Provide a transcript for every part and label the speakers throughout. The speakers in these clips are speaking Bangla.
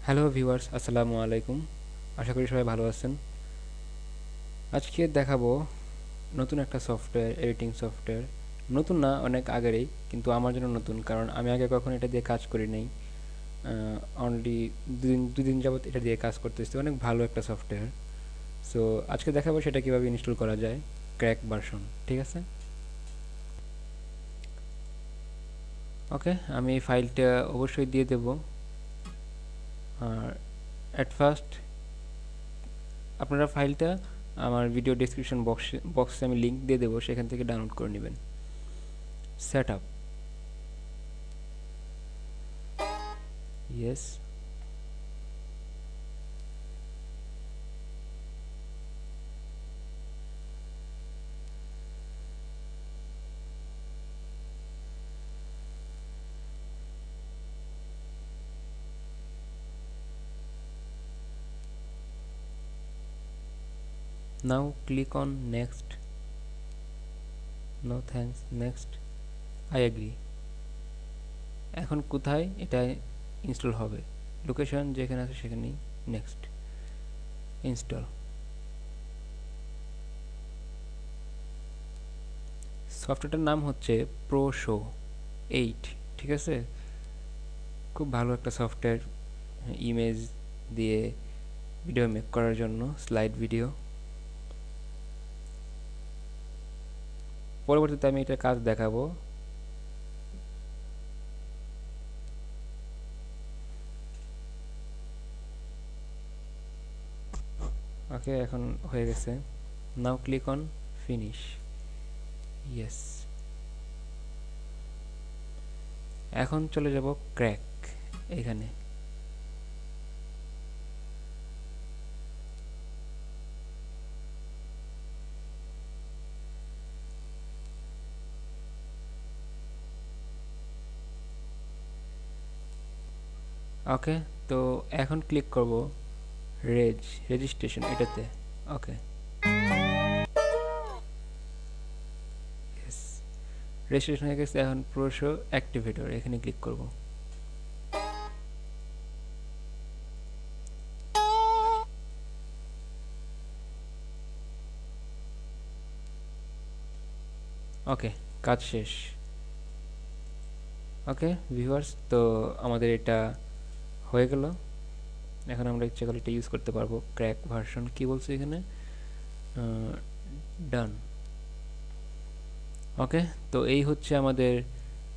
Speaker 1: হ্যালো ভিউয়ার্স, আসসালামু আলাইকুম। আশা করি সবাই ভালো আছেন। আজকে দেখাবো নতুন একটা সফটওয়্যার, এডিটিং সফটওয়্যার। নতুন না, অনেক আগেরই, কিন্তু আমার জন্য নতুন, কারণ আমি আগে কখনো এটা দিয়ে কাজ করি নাই। অনলি দুদিন যাবত এটা দিয়ে কাজ করতেছি। অনেক ভালো একটা সফটওয়্যার। সো আজকে দেখাবো সেটা কিভাবে ইনস্টল করা যায়, ক্র্যাক ভার্সন। ঠিক আছে, ওকে। আমি এই ফাইলটা অবশ্যই দিয়ে দেব। আর অ্যাট ফার্স্ট আপনারা ফাইলটা আমার ভিডিও ডেসক্রিপশন বক্সে আমি লিংক দিয়ে দেবো, সেখান থেকে ডাউনলোড করে নেবেন। Set up, yes. Now click on next. No thanks, next, I agree. এখন কোথায় এটা ইনস্টল হবে, লোকেশন যেখানে আছে সেখানেই। Next, install. সফটওয়্যারটার নাম হচ্ছে ProShow 8। ঠিক আছে, খুব ভালো একটা সফটওয়্যার ইমেজ দিয়ে ভিডিও মেক করার জন্য, স্লাইড ভিডিও। পরবর্তীতে আমি এটা কাজ দেখাবো। ওকে, এখন হয়ে গেছে। নাও ক্লিক অন ফিনিশ, ইয়েস। এখন চলে যাব ক্র্যাক এখানে। ওকে, তো এখন ক্লিক করব রেজিস্ট্রেশন এটাতে। ওকে, ইয়েস, রেজিস্ট্রেশন হয়ে গেছে। এখন প্রোশো অ্যাক্টিভেটর এখানে ক্লিক করব। ওকে, কাজ শেষ। ওকে ভিউয়ার্স, তো আমাদের এটা হয়ে গেল। এখন আমরা ইচ্ছে করলে এটা ইউজ করতে পারবো। ক্র্যাক ভার্সন কি বলছে এখানে, ডান। ওকে, তো এই হচ্ছে আমাদের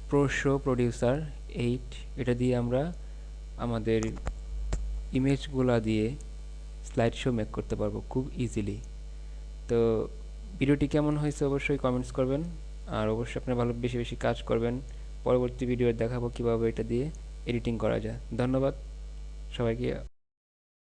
Speaker 1: প্রোশো প্রডিউসার 8। এটা দিয়ে আমরা আমাদের ইমেজগুলা দিয়ে স্লাইড শো মেক করতে পারবো খুব ইজিলি। তো ভিডিওটি কেমন হয়েছে অবশ্যই কমেন্টস করবেন, আর অবশ্যই আপনারা ভালো বেশি বেশি কাজ করবেন। পরবর্তী ভিডিও দেখাবো কিভাবে এটা দিয়ে এডিটিং করা যায়। ধন্যবাদ সবাইকে।